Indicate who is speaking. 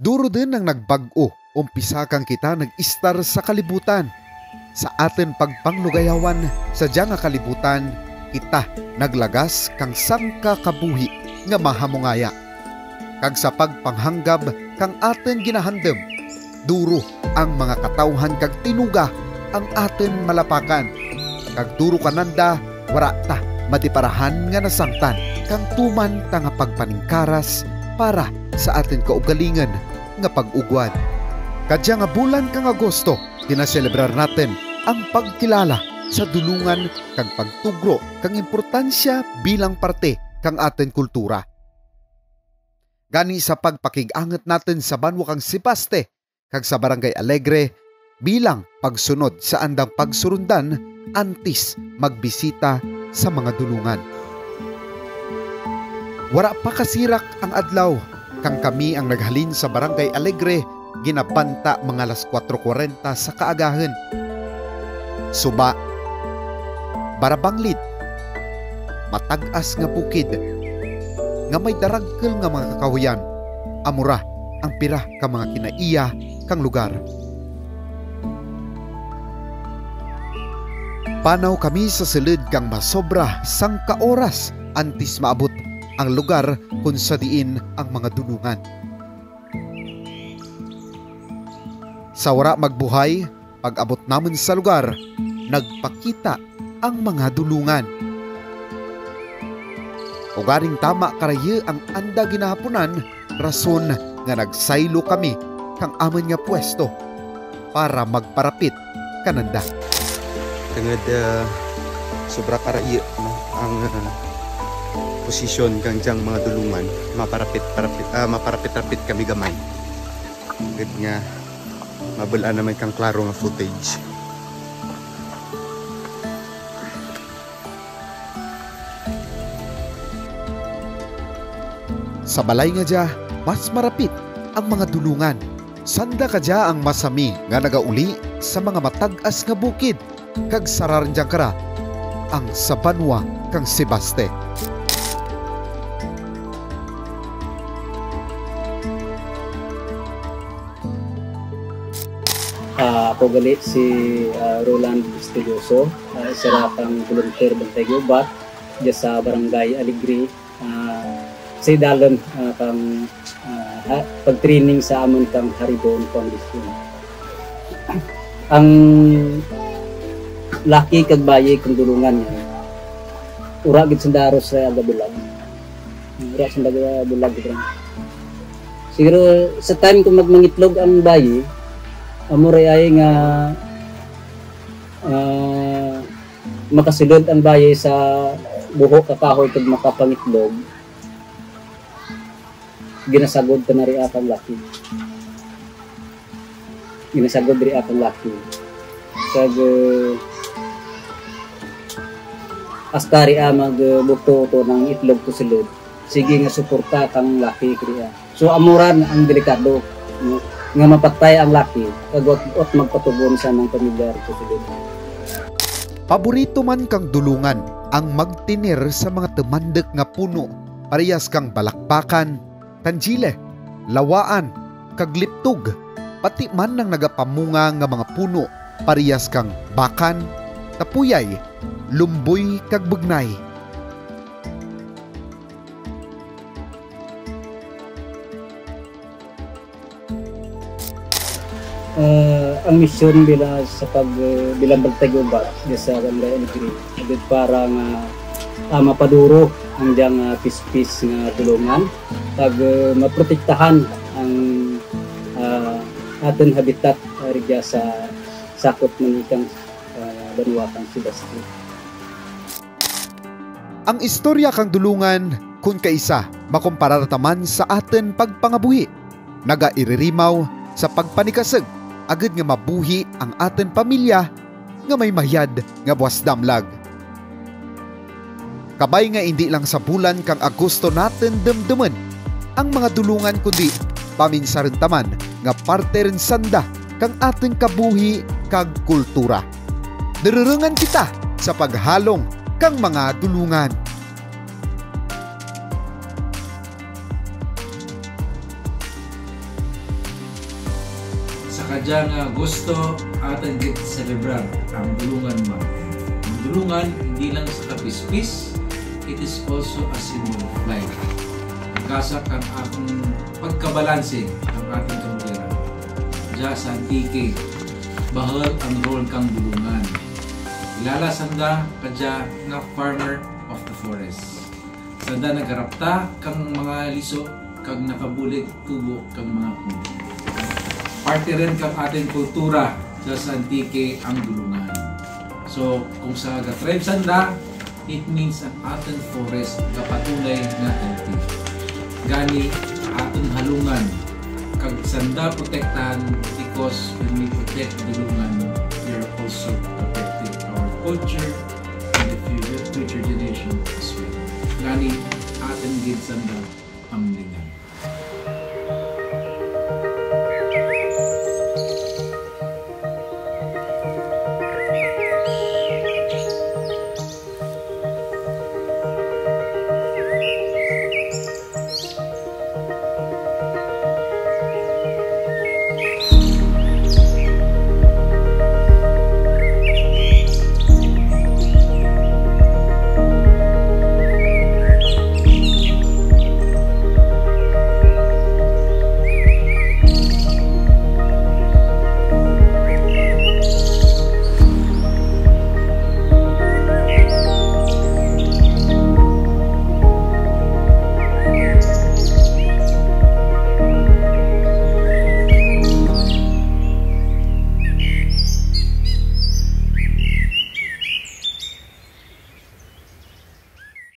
Speaker 1: Duro din ang nagbag-o, umpisa kang kita nag-istar sa kalibutan. Sa atin pagpanglugayawan sa diyang nga kalibutan, kita naglagas kang sangka kabuhi nga mahamungaya. Kag sa pagpanghanggab kang atin ginahandem, duro ang mga katawhan kag tinuga ang atin malapakan. Kag duro kananda, wara ta madiparahan nga nasangtan kang tuman ta nga pagpaningkaras para sa atin kaugalingan nga pag-ugwad. Kadya nga bulan kang Agosto, ginaselebrar natin ang pagkilala sa dulungan kag pagtugro kang importansya bilang parte kang atin kultura. Gani sa pagpakig-angat natin sa banwa kang Sipaste kag sa Barangay Alegre bilang pagsunod sa andang pagsurundan antes magbisita sa mga dulungan. Wara pa kasirak ang adlaw kang kami ang naghalin sa Barangay Alegre ginapanta mga alas 4:40 sa kaagahan. Suba, barabanglit, matag-as nga bukid, nga may daragkel nga mga kakahuyan, amura ang pira ka mga kinaiya kang lugar. Panaw kami sa silid kang masobra sangka oras antes maabot ang lugar kung sa diin ang mga dulungan. Sa wara magbuhay, pag abot namin sa lugar, nagpakita ang mga dulungan. Ugaring tama karaya ang anda ginahaponan, rason nga nagsaylo kami kang aman nga pwesto para magparapit kananda.
Speaker 2: Tengad sobra karaya ang posisyon kang diyang mga dulungan, maparapit-rapit kami gamay. Gid nga mabulaan naman kang klaro nga footage.
Speaker 1: Sa balay nga dya, mas marapit ang mga dulungan. Sanda ka dya ang masami nga nagauli sa mga matag-as nga bukid kag sararan dyan kara ang sa banwa kang Sipaste.
Speaker 3: Ako galit si Roland Estudioso, isa kang volunteer Bantay Gubat dyan sa Barangay Alegre. Sa idalon kang pag-training sa amon kang Haribon Foundation. Ang laki kag bayi kang dulungan niya. Ura gid sundaro sa agabulag. Ura sa agabulag gid. Siguro sa time kung magmangitlog ang bayi, amuray ay nga makasulod ang bayi sa buhok kakahoy kag makapangitlog. Ginasagod ka na rin akang laki. Ginasagod rin akang laki. Kag astari magbukto to ng itlog to silod. Sige nga suporta kang laki kriya. So amuran ang delikado nga mapatay ang laki kag ot magpatugon sa ng pamilya to silod.
Speaker 1: Paborito man kang dulungan ang magtinir sa mga temandek nga puno, parehas kang balakbakan, tanjile, lawaan, kagliptog, pati man ng nagapamunga nga mga puno, parehas kang bakan, tapuyay, lumboy kag bugnay.
Speaker 3: Ang misyon bilang Bantay Gubat sa Barangay Alegre agad para nga mapaduro ang diyang pispis nga dulungan kag maprotektahan ang aton habitat rigya sa sakop ng ikang banwa kang Sipaste.
Speaker 1: Ang istorya kang dulungan kung kaisa makumparar taman sa atin pagpangabuhi, nagairirimaw sa pagpanikaseg agad nga mabuhi ang atin pamilya nga may mahiyad nga buwas damlag. Kabay nga hindi lang sa bulan kang Agosto natin damdaman ang mga dulungan kundi paminsa rin taman nga parte rin sanda kang ating kabuhi kag kultura. Darurungan kita sa paghalong kang mga dulungan.
Speaker 4: Kadya nga gusto atin git celebrar ang dulungan mo. Ang dulungan hindi lang sa kapispis, it is also a symbol of life. Nagkasak ang akong pagkabalanse ang ating kamutira. Diya sa antike, bahal ang role kang dulungan. Ilala sanda kadya nga farmer of the forest. Sanda nagarapta kang mga liso kag nakabulig tubo kang mga puno. Parte rin kang ating kultura sa antike ang dulungan. So kung sa tribe sanda, it means ang ating forest kapatunay na antique. Gani ating halungan kag sanda protektahan because when we protect dulungan, we are also protecting our culture and the future generation as well. Gani ating gid sanda pamlinga.